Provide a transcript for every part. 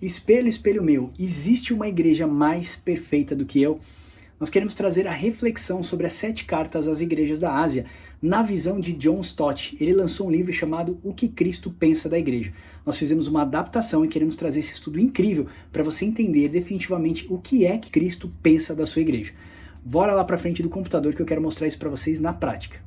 Espelho, espelho meu, existe uma igreja mais perfeita do que eu? Nós queremos trazer a reflexão sobre as 7 cartas às igrejas da Ásia, na visão de John Stott. Ele lançou um livro chamado O que Cristo Pensa da Igreja. Nós fizemos uma adaptação e queremos trazer esse estudo incrível para você entender definitivamente o que é que Cristo pensa da sua igreja. Bora lá para frente do computador que eu quero mostrar isso para vocês na prática.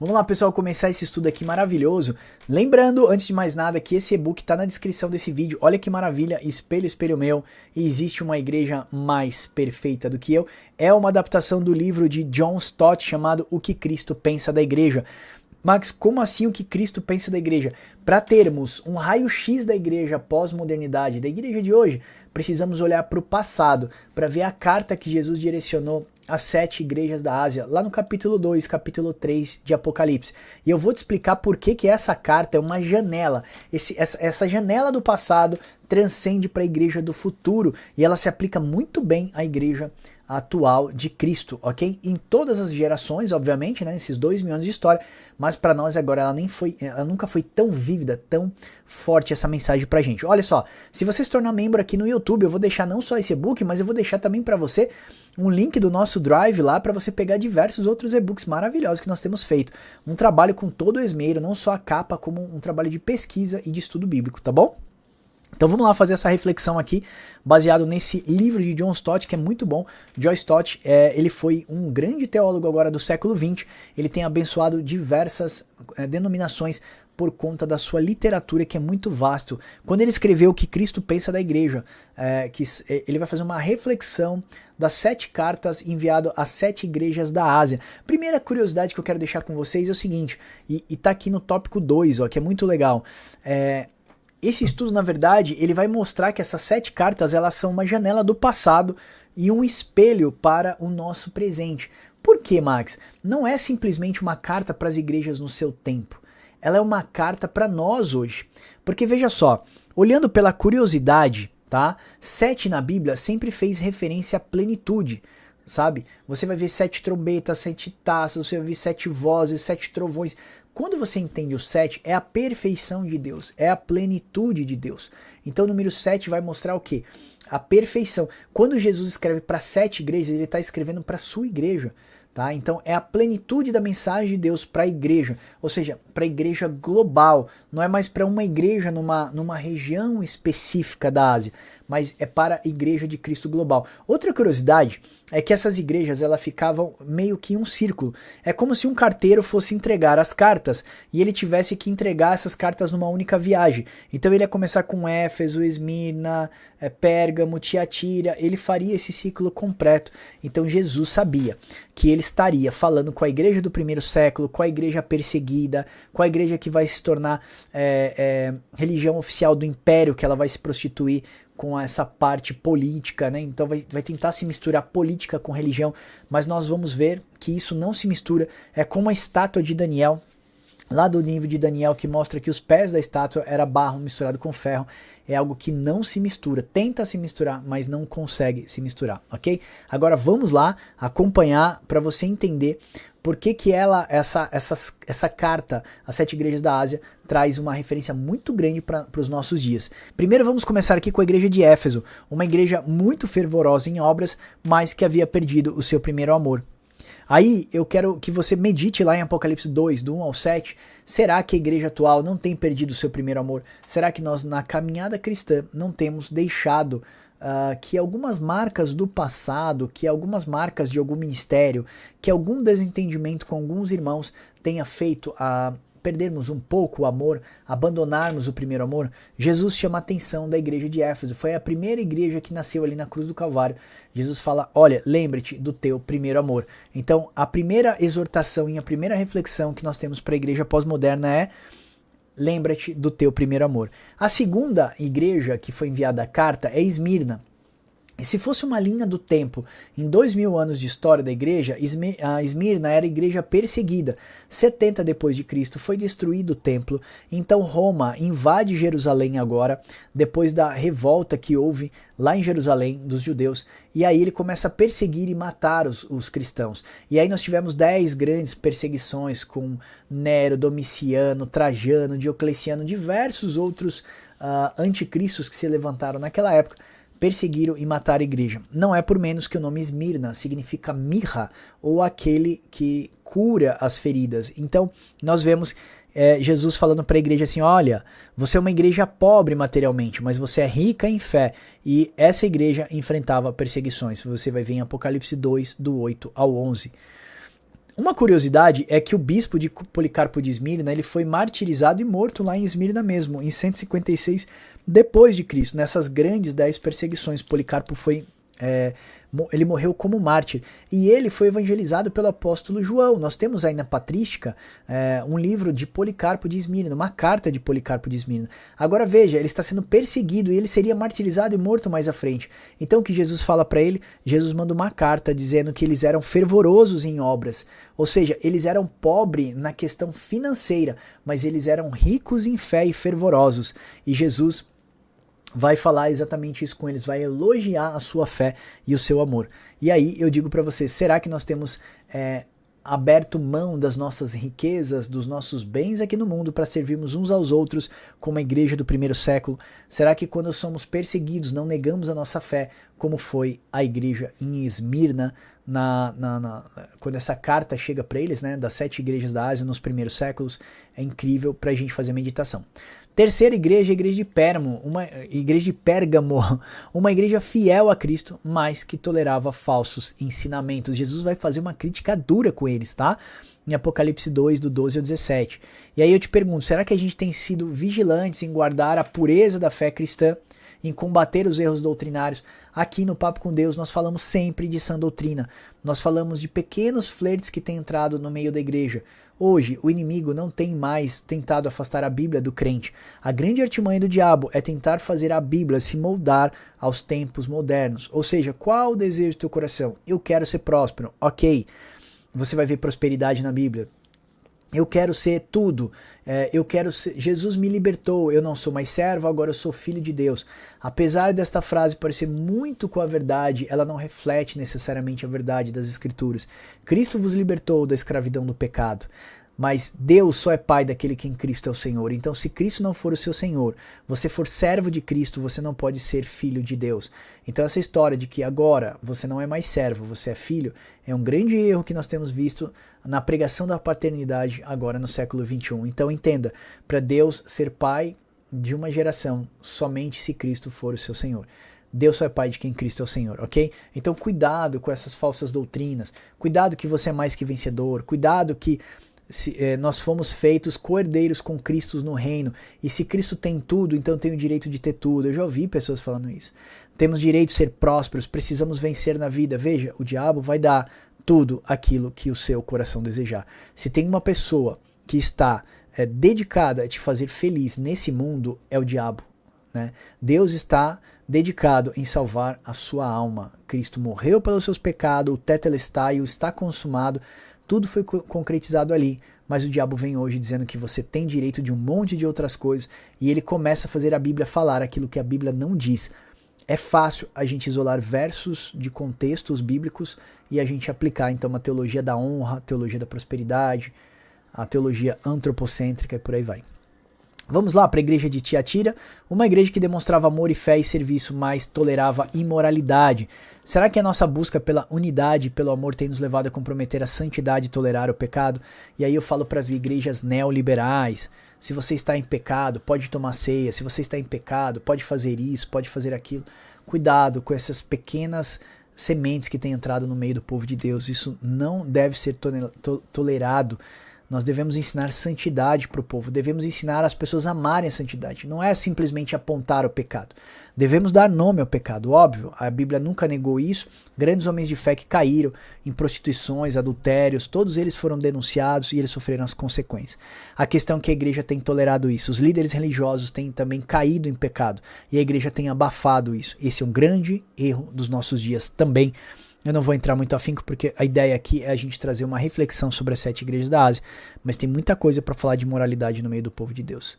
Vamos lá, pessoal, começar esse estudo aqui maravilhoso. Lembrando, antes de mais nada, que esse e-book está na descrição desse vídeo. Olha que maravilha, espelho, espelho meu, existe uma igreja mais perfeita do que eu. É uma adaptação do livro de John Stott chamado O que Cristo Pensa da Igreja. Max, como assim o que Cristo pensa da igreja? Para termos um raio-x da igreja pós-modernidade, da igreja de hoje, precisamos olhar para o passado, para ver a carta que Jesus direcionou às 7 igrejas da Ásia, lá no capítulo 2, capítulo 3 de Apocalipse. E eu vou te explicar por que essa carta é uma janela. Essa janela do passado transcende para a igreja do futuro e ela se aplica muito bem à igreja atual de Cristo, ok? Em todas as gerações, obviamente, né? Esses 2.000 anos de história, mas para nós agora ela nunca foi tão vívida, tão forte essa mensagem pra gente. Olha só, se você se tornar membro aqui no YouTube, eu vou deixar não só esse e-book, mas eu vou deixar também para você um link do nosso Drive lá para você pegar diversos outros e-books maravilhosos que nós temos feito. Um trabalho com todo o esmero, não só a capa, como um trabalho de pesquisa e de estudo bíblico, tá bom? Então vamos lá fazer essa reflexão aqui, baseado nesse livro de John Stott, que é muito bom. John Stott, ele foi um grande teólogo agora do século XX, ele tem abençoado diversas denominações por conta da sua literatura, que é muito vasto. Quando ele escreveu O que Cristo Pensa da Igreja, ele vai fazer uma reflexão das 7 cartas enviadas às 7 igrejas da Ásia. Primeira curiosidade que eu quero deixar com vocês é o seguinte, e tá aqui no tópico 2, ó, que é muito legal. Esse estudo, na verdade, ele vai mostrar que essas 7 cartas elas são uma janela do passado e um espelho para o nosso presente. Por quê, Max? Não é simplesmente uma carta para as igrejas no seu tempo. Ela é uma carta para nós hoje. Porque veja só, olhando pela curiosidade, tá? 7 na Bíblia sempre fez referência à plenitude, sabe? Você vai ver 7 trombetas, 7 taças, você vai ver 7 vozes, 7 trovões. Quando você entende o 7, é a perfeição de Deus, é a plenitude de Deus. Então o número 7 vai mostrar o quê? A perfeição. Quando Jesus escreve para 7 igrejas, ele está escrevendo para a sua igreja. Tá? Então é a plenitude da mensagem de Deus para a igreja, ou seja, para a igreja global. Não é mais para uma igreja numa região específica da Ásia, mas é para a igreja de Cristo global. Outra curiosidade é que essas igrejas elas ficavam meio que em um círculo. É como se um carteiro fosse entregar as cartas e ele tivesse que entregar essas cartas numa única viagem. Então ele ia começar com Éfeso, Esmirna, Pérgamo, Tiatira, ele faria esse ciclo completo. Então Jesus sabia que ele estaria falando com a igreja do primeiro século, com a igreja perseguida, com a igreja que vai se tornar religião oficial do império, que ela vai se prostituir com essa parte política, né? Então vai tentar se misturar política com religião, mas nós vamos ver que isso não se mistura. É como a estátua de Daniel, lá do livro de Daniel, que mostra que os pés da estátua era barro misturado com ferro. É algo que não se mistura, tenta se misturar, mas não consegue se misturar, ok? Agora vamos lá acompanhar para você entender por que essa carta às 7 igrejas da Ásia traz uma referência muito grande para os nossos dias. Primeiro vamos começar aqui com a igreja de Éfeso, uma igreja muito fervorosa em obras, mas que havia perdido o seu primeiro amor. Aí eu quero que você medite lá em Apocalipse 2, do 1 ao 7, será que a igreja atual não tem perdido o seu primeiro amor? Será que nós na caminhada cristã não temos deixado que algumas marcas do passado, que algumas marcas de algum ministério, que algum desentendimento com alguns irmãos tenha feito a perdermos um pouco o amor, abandonarmos o primeiro amor? Jesus chama a atenção da igreja de Éfeso, foi a primeira igreja que nasceu ali na cruz do Calvário. Jesus fala, olha, lembre-te do teu primeiro amor. Então a primeira exortação e a primeira reflexão que nós temos para a igreja pós-moderna é: lembra-te do teu primeiro amor. A segunda igreja que foi enviada a carta é Esmirna. E se fosse uma linha do tempo, em 2000 anos de história da igreja, a Esmirna era a igreja perseguida. 70 depois de Cristo foi destruído o templo, então Roma invade Jerusalém agora, depois da revolta que houve lá em Jerusalém dos judeus, e aí ele começa a perseguir e matar os cristãos. E aí nós tivemos 10 grandes perseguições com Nero, Domiciano, Trajano, Diocleciano, diversos outros anticristos que se levantaram naquela época, perseguiram e mataram a igreja. Não é por menos que o nome Esmirna significa mirra, ou aquele que cura as feridas. Então, nós vemos Jesus falando para a igreja assim, olha, você é uma igreja pobre materialmente, mas você é rica em fé. E essa igreja enfrentava perseguições. Você vai ver em Apocalipse 2, do 8 ao 11. Uma curiosidade é que o bispo de Policarpo de Esmirna, ele foi martirizado e morto lá em Esmirna mesmo, em 156 depois de Cristo. Nessas grandes 10 perseguições, Policarpo foi ele morreu como mártir, e ele foi evangelizado pelo apóstolo João. Nós temos aí na patrística um livro de Policarpo de Esmirna, uma carta de Policarpo de Esmirna. Agora veja, ele está sendo perseguido e ele seria martirizado e morto mais à frente. Então o que Jesus fala para ele? Jesus manda uma carta dizendo que eles eram fervorosos em obras, ou seja, eles eram pobres na questão financeira, mas eles eram ricos em fé e fervorosos, e Jesus vai falar exatamente isso com eles, vai elogiar a sua fé e o seu amor. E aí eu digo para você, será que nós temos aberto mão das nossas riquezas, dos nossos bens aqui no mundo para servirmos uns aos outros como a igreja do primeiro século? Será que quando somos perseguidos não negamos a nossa fé, como foi a igreja em Esmirna, quando essa carta chega para eles, né, das 7 igrejas da Ásia nos primeiros séculos? É incrível para a gente fazer meditação. Terceira igreja, a igreja de Pérgamo, uma igreja fiel a Cristo, mas que tolerava falsos ensinamentos. Jesus vai fazer uma crítica dura com eles, tá? Em Apocalipse 2, do 12 ao 17. E aí eu te pergunto, será que a gente tem sido vigilantes em guardar a pureza da fé cristã, em combater os erros doutrinários? Aqui no Papo com Deus nós falamos sempre de sã doutrina. Nós falamos de pequenos flertes que têm entrado no meio da igreja. Hoje, o inimigo não tem mais tentado afastar a Bíblia do crente. A grande artimanha do diabo é tentar fazer a Bíblia se moldar aos tempos modernos. Ou seja, qual o desejo do teu coração? Eu quero ser próspero. Ok, você vai ver prosperidade na Bíblia. Eu quero ser tudo, Jesus me libertou, eu não sou mais servo, agora eu sou filho de Deus. Apesar desta frase parecer muito com a verdade, ela não reflete necessariamente a verdade das Escrituras. Cristo vos libertou da escravidão do pecado, mas Deus só é pai daquele que em Cristo é o Senhor. Então se Cristo não for o seu Senhor, você for servo de Cristo, você não pode ser filho de Deus. Então essa história de que agora você não é mais servo, você é filho, é um grande erro que nós temos visto na pregação da paternidade agora no século 21. Então entenda, para Deus ser pai de uma geração, somente se Cristo for o seu Senhor. Deus só é pai de quem Cristo é o Senhor, ok? Então cuidado com essas falsas doutrinas, cuidado que você é mais que vencedor, cuidado que nós fomos feitos co-herdeiros com Cristo no reino, e se Cristo tem tudo, então tem o direito de ter tudo. Eu já ouvi pessoas falando isso. Temos direito de ser prósperos, precisamos vencer na vida. Veja, o diabo vai dar tudo aquilo que o seu coração desejar. Se tem uma pessoa que está dedicada a te fazer feliz nesse mundo, é o diabo, né? Deus está dedicado em salvar a sua alma. Cristo morreu pelos seus pecados, o tetelestai, o está consumado. Tudo foi concretizado ali, mas o diabo vem hoje dizendo que você tem direito de um monte de outras coisas, e ele começa a fazer a Bíblia falar aquilo que a Bíblia não diz. É fácil a gente isolar versos de contextos bíblicos e a gente aplicar então uma teologia da honra, a teologia da prosperidade, a teologia antropocêntrica e por aí vai. Vamos lá para a igreja de Tiatira, uma igreja que demonstrava amor e fé e serviço, mas tolerava imoralidade. Será que a nossa busca pela unidade e pelo amor tem nos levado a comprometer a santidade e tolerar o pecado? E aí eu falo para as igrejas neoliberais, se você está em pecado, pode tomar ceia, se você está em pecado, pode fazer isso, pode fazer aquilo. Cuidado com essas pequenas sementes que têm entrado no meio do povo de Deus, isso não deve ser tolerado Nós devemos ensinar santidade para o povo, devemos ensinar as pessoas a amarem a santidade. Não é simplesmente apontar o pecado. Devemos dar nome ao pecado, óbvio. A Bíblia nunca negou isso. Grandes homens de fé que caíram em prostituições, adultérios, todos eles foram denunciados e eles sofreram as consequências. A questão é que a igreja tem tolerado isso. Os líderes religiosos têm também caído em pecado e a igreja tem abafado isso. Esse é um grande erro dos nossos dias também. Eu não vou entrar muito afinco porque a ideia aqui é a gente trazer uma reflexão sobre as 7 igrejas da Ásia, mas tem muita coisa para falar de moralidade no meio do povo de Deus.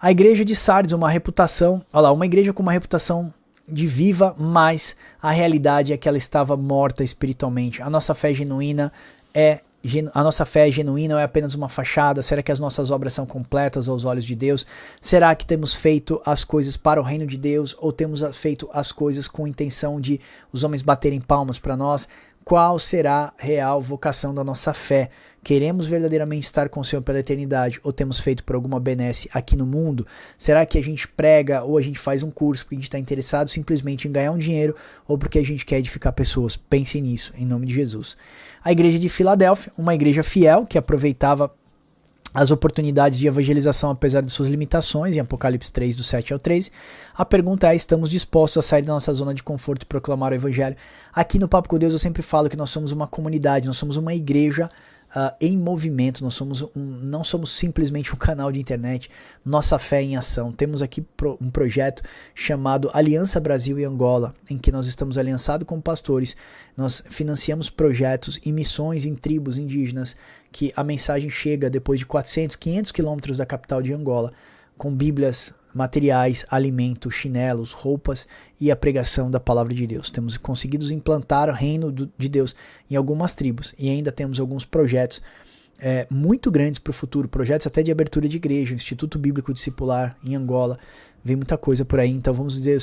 A igreja de Sardes, uma reputação, olha lá, uma igreja com uma reputação de viva, mas a realidade é que ela estava morta espiritualmente. A nossa fé genuína é genuína ou é apenas uma fachada? Será que as nossas obras são completas aos olhos de Deus? Será que temos feito as coisas para o reino de Deus ou temos feito as coisas com a intenção de os homens baterem palmas para nós? Qual será a real vocação da nossa fé? Queremos verdadeiramente estar com o Senhor pela eternidade ou temos feito por alguma benesse aqui no mundo? Será que a gente prega ou a gente faz um curso porque a gente está interessado simplesmente em ganhar um dinheiro ou porque a gente quer edificar pessoas? Pense nisso, em nome de Jesus. A igreja de Filadélfia, uma igreja fiel que aproveitava as oportunidades de evangelização apesar de suas limitações, em Apocalipse 3, do 7 ao 13. A pergunta é, estamos dispostos a sair da nossa zona de conforto e proclamar o evangelho? Aqui no Papo com Deus eu sempre falo que nós somos uma comunidade, nós somos uma igreja em movimento, não somos simplesmente um canal de internet, nossa fé é em ação. Temos aqui um projeto chamado Aliança Brasil e Angola, em que nós estamos aliançados com pastores, nós financiamos projetos e missões em tribos indígenas, que a mensagem chega depois de 400, 500 quilômetros da capital de Angola, com bíblias, materiais, alimento, chinelos, roupas e a pregação da palavra de Deus. Temos conseguido implantar o reino de Deus em algumas tribos e ainda temos alguns projetos muito grandes para o futuro, projetos até de abertura de igreja, Instituto Bíblico Discipular em Angola, vem muita coisa por aí. Então vamos dizer,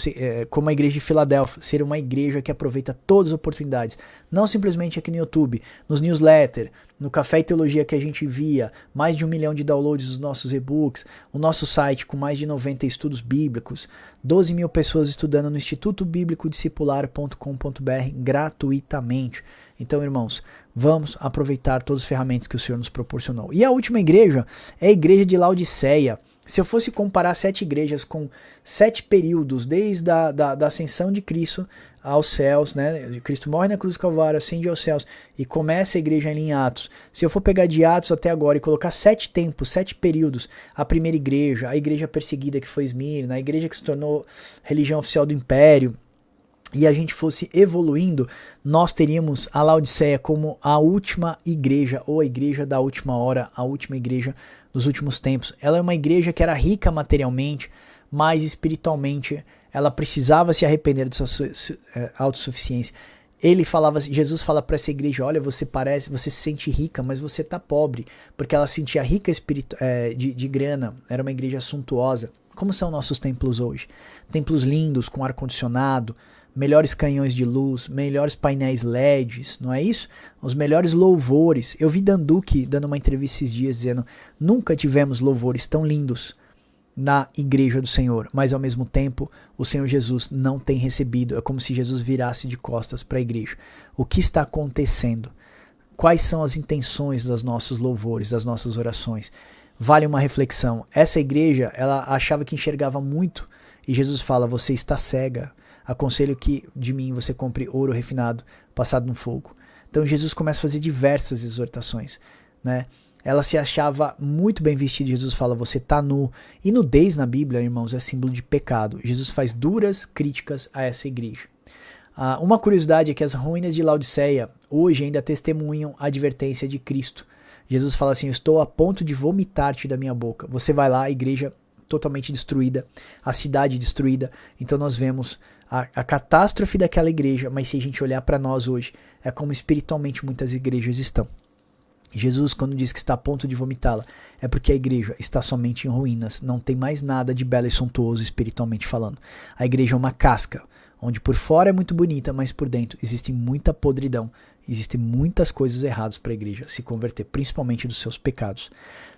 como a igreja de Filadélfia, ser uma igreja que aproveita todas as oportunidades, não simplesmente aqui no YouTube, nos newsletters, no Café e Teologia que a gente envia, mais de 1 milhão de downloads dos nossos e-books, o nosso site com mais de 90 estudos bíblicos, 12 mil pessoas estudando no Instituto Bíblico Discipular.com.br gratuitamente. Então, irmãos, vamos aproveitar todas as ferramentas que o Senhor nos proporcionou. E a última igreja é a igreja de Laodiceia. Se eu fosse comparar 7 igrejas com 7 períodos, desde da ascensão de Cristo aos céus, né? Cristo morre na cruz do Calvário, ascende aos céus e começa a igreja ali em Atos. Se eu for pegar de Atos até agora e colocar 7 tempos, 7 períodos, a primeira igreja, a igreja perseguida que foi Esmirna, a igreja que se tornou religião oficial do império, e a gente fosse evoluindo, nós teríamos a Laodiceia como a última igreja, ou a igreja da última hora, a última igreja dos últimos tempos. Ela é uma igreja que era rica materialmente, mas espiritualmente ela precisava se arrepender da sua autossuficiência. Jesus fala para essa igreja, olha, você se sente rica, mas você está pobre, porque ela se sentia rica de grana, era uma igreja suntuosa. Como são nossos templos hoje? Templos lindos, com ar-condicionado, melhores canhões de luz, melhores painéis LEDs, não é isso? Os melhores louvores. Eu vi Danduque dando uma entrevista esses dias dizendo, nunca tivemos louvores tão lindos na igreja do Senhor, mas ao mesmo tempo o Senhor Jesus não tem recebido, é como se Jesus virasse de costas para a igreja. O que está acontecendo? Quais são as intenções dos nossos louvores, das nossas orações? Vale uma reflexão. Essa igreja, ela achava que enxergava muito e Jesus fala, você está cega. Aconselho que de mim você compre ouro refinado, passado no fogo. Então Jesus começa a fazer diversas exortações, né? Ela se achava muito bem vestida, Jesus fala, você está nu. E nudez na Bíblia, irmãos, é símbolo de pecado. Jesus faz duras críticas a essa igreja. Uma curiosidade é que as ruínas de Laodiceia hoje ainda testemunham a advertência de Cristo. Jesus fala assim, eu estou a ponto de vomitar-te da minha boca. Você vai lá, a igreja totalmente destruída, a cidade destruída. Então nós vemos a catástrofe daquela igreja, mas se a gente olhar para nós hoje, é como espiritualmente muitas igrejas estão. Jesus, quando diz que está a ponto de vomitá-la, é porque a igreja está somente em ruínas, não tem mais nada de belo e suntuoso espiritualmente falando. A igreja é uma casca, onde por fora é muito bonita, mas por dentro existe muita podridão existem muitas coisas erradas para a igreja se converter, principalmente dos seus pecados.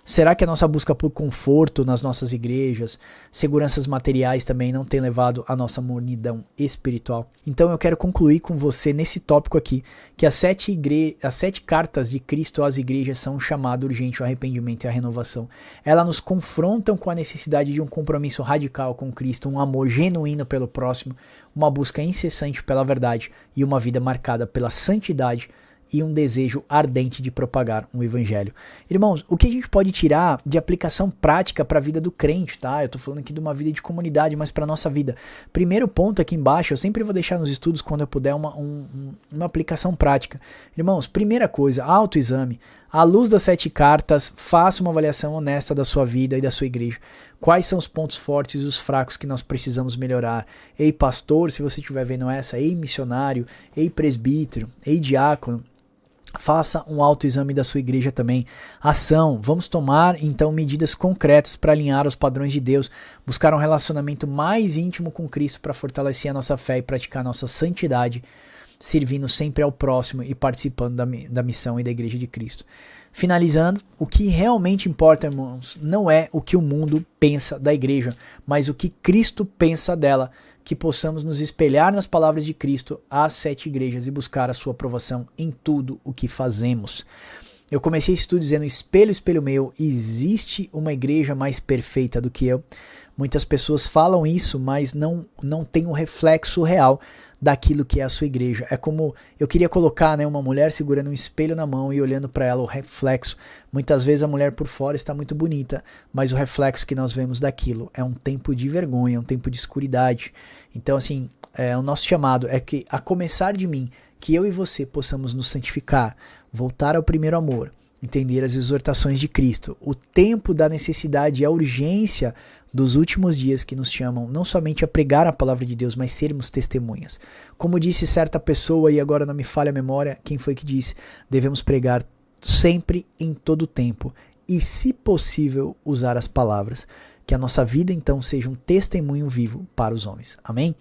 Será que a nossa busca por conforto nas nossas igrejas, seguranças materiais também não tem levado à nossa mornidão espiritual? Então eu quero concluir com você nesse tópico aqui, que as 7 cartas de Cristo às igrejas são um chamado urgente ao arrependimento e à renovação. Elas nos confrontam com a necessidade de um compromisso radical com Cristo, um amor genuíno pelo próximo, uma busca incessante pela verdade e uma vida marcada pela santidade e um desejo ardente de propagar um evangelho. Irmãos, o que a gente pode tirar de aplicação prática para a vida do crente, tá? Eu tô falando aqui de uma vida de comunidade, mas para nossa vida. Primeiro ponto aqui embaixo, eu sempre vou deixar nos estudos quando eu puder uma aplicação prática. Irmãos, primeira coisa, autoexame. À luz das 7 cartas, faça uma avaliação honesta da sua vida e da sua igreja. Quais são os pontos fortes e os fracos que nós precisamos melhorar? Ei pastor, se você estiver vendo essa, ei missionário, ei presbítero, ei diácono, faça um autoexame da sua igreja também. Ação, vamos tomar então medidas concretas para alinhar aos padrões de Deus, buscar um relacionamento mais íntimo com Cristo para fortalecer a nossa fé e praticar a nossa santidade, servindo sempre ao próximo e participando da missão e da igreja de Cristo. Finalizando, o que realmente importa, irmãos, não é o que o mundo pensa da igreja, mas o que Cristo pensa dela, que possamos nos espelhar nas palavras de Cristo às 7 igrejas e buscar a sua aprovação em tudo o que fazemos. Eu comecei esse estudo dizendo, espelho, espelho meu, existe uma igreja mais perfeita do que eu? Muitas pessoas falam isso, mas não tem um reflexo real daquilo que é a sua igreja. É como eu queria colocar, né, uma mulher segurando um espelho na mão e olhando para ela o reflexo. Muitas vezes a mulher por fora está muito bonita, mas o reflexo que nós vemos daquilo é um tempo de vergonha, um tempo de escuridade. Então assim, o nosso chamado é que, a começar de mim, que eu e você possamos nos santificar, voltar ao primeiro amor, entender as exortações de Cristo, o tempo da necessidade e a urgência dos últimos dias que nos chamam não somente a pregar a palavra de Deus, mas sermos testemunhas. Como disse certa pessoa, e agora não me falha a memória, quem foi que disse? Devemos pregar sempre, em todo tempo, e se possível usar as palavras. Que a nossa vida então seja um testemunho vivo para os homens. Amém?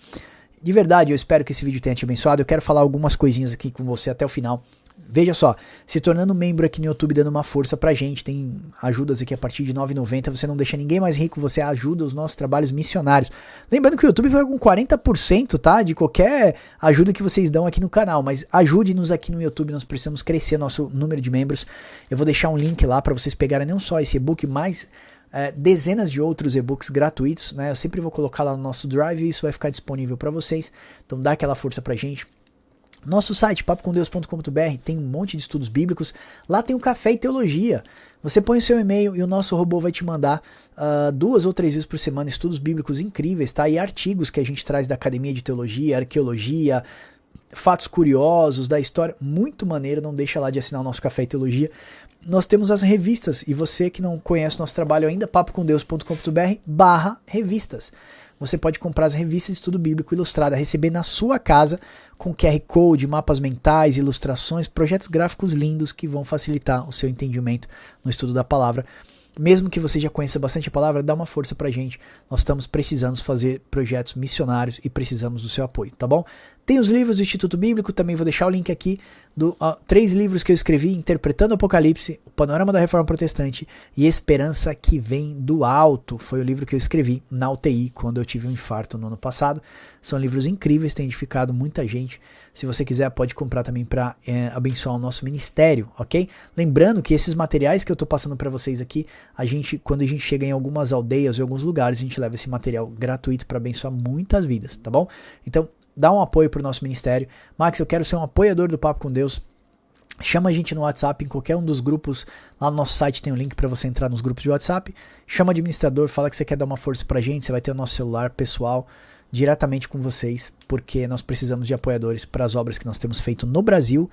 De verdade, eu espero que esse vídeo tenha te abençoado. Eu quero falar algumas coisinhas aqui com você até o final. Veja só, se tornando membro aqui no YouTube, dando uma força pra gente, tem ajudas aqui a partir de R$ 9,90, você não deixa ninguém mais rico, você ajuda os nossos trabalhos missionários. Lembrando que o YouTube vai com 40%, tá, de qualquer ajuda que vocês dão aqui no canal, mas ajude-nos aqui no YouTube, nós precisamos crescer nosso número de membros. Eu vou deixar um link lá para vocês pegarem não só esse e-book, mas dezenas de outros e-books gratuitos, né? Eu sempre vou colocar lá no nosso Drive e isso vai ficar disponível para vocês, então dá aquela força pra gente. Nosso site, papocomdeus.com.br, tem um monte de estudos bíblicos. Lá tem o Café e Teologia. Você põe o seu e-mail e o nosso robô vai te mandar 2 ou 3 vezes por semana estudos bíblicos incríveis, tá? E artigos que a gente traz da Academia de Teologia, Arqueologia, fatos curiosos da história. Muito maneiro, não deixa lá de assinar o nosso Café e Teologia. Nós temos as revistas, e você que não conhece o nosso trabalho ainda, papocomdeus.com.br/revistas. Você pode comprar as revistas de estudo bíblico ilustrada, receber na sua casa com QR Code, mapas mentais, ilustrações, projetos gráficos lindos que vão facilitar o seu entendimento no estudo da palavra. Mesmo que você já conheça bastante a palavra, dá uma força pra gente. Nós estamos precisando fazer projetos missionários e precisamos do seu apoio, tá bom? Tem os livros do Instituto Bíblico, também vou deixar o link aqui, 3 livros que eu escrevi, Interpretando o Apocalipse, O Panorama da Reforma Protestante e Esperança que Vem do Alto. Foi o livro que eu escrevi na UTI quando eu tive um infarto no ano passado. São livros incríveis, têm edificado muita gente. Se você quiser, pode comprar também para abençoar o nosso ministério, ok? Lembrando que esses materiais que eu estou passando para vocês aqui, quando a gente chega em algumas aldeias ou em alguns lugares, a gente leva esse material gratuito para abençoar muitas vidas, tá bom? Então, dá um apoio para o nosso ministério. Max, eu quero ser um apoiador do Papo com Deus. Chama a gente no WhatsApp, em qualquer um dos grupos. Lá no nosso site tem um link para você entrar nos grupos de WhatsApp. Chama o administrador, fala que você quer dar uma força pra gente. Você vai ter o nosso celular pessoal diretamente com vocês, porque nós precisamos de apoiadores para as obras que nós temos feito no Brasil,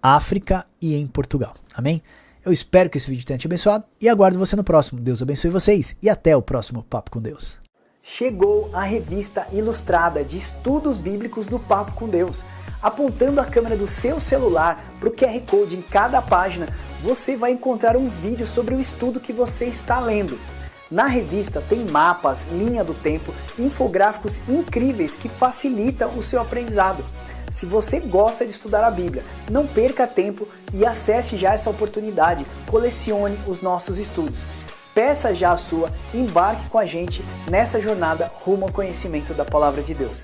África e em Portugal. Amém? Eu espero que esse vídeo tenha te abençoado e aguardo você no próximo. Deus abençoe vocês e até o próximo Papo com Deus. Chegou a revista ilustrada de estudos bíblicos do Papo com Deus. Apontando a câmera do seu celular para o QR Code em cada página, você vai encontrar um vídeo sobre o estudo que você está lendo. Na revista tem mapas, linha do tempo, infográficos incríveis que facilitam o seu aprendizado. Se você gosta de estudar a Bíblia, não perca tempo e acesse já essa oportunidade. Colecione os nossos estudos. Peça já a sua, embarque com a gente nessa jornada rumo ao conhecimento da Palavra de Deus.